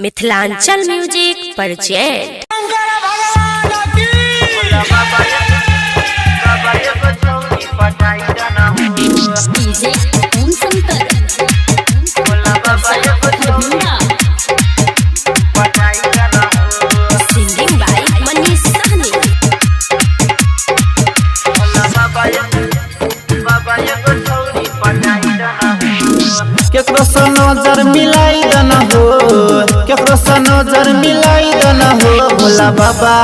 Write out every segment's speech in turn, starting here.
Mithilanchal music present. Singing by Manish Sahni. केकरो से नजर मिलाई दना हो, केकरो से नजर मिलाई दना हो। भोला बाबा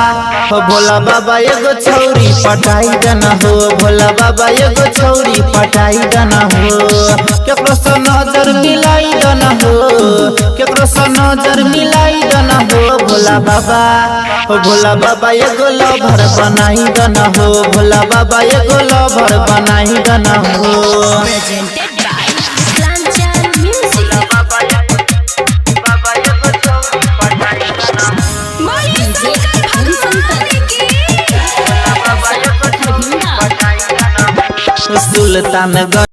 हो, भोला बाबा एगो छौरी पटाई दना हो। भोला बाबा एगो छौरी पटाई दना हो। केकरो से नजर मिलाई दना हो, केकरो से नजर मिलाई दना हो। भोला बाबा हो, भोला बाबा एगो लवर बनाई दना हो। भोला बाबा एगो लवर बनाई दना हो। Presented by Mithilanchal music. Sultanganj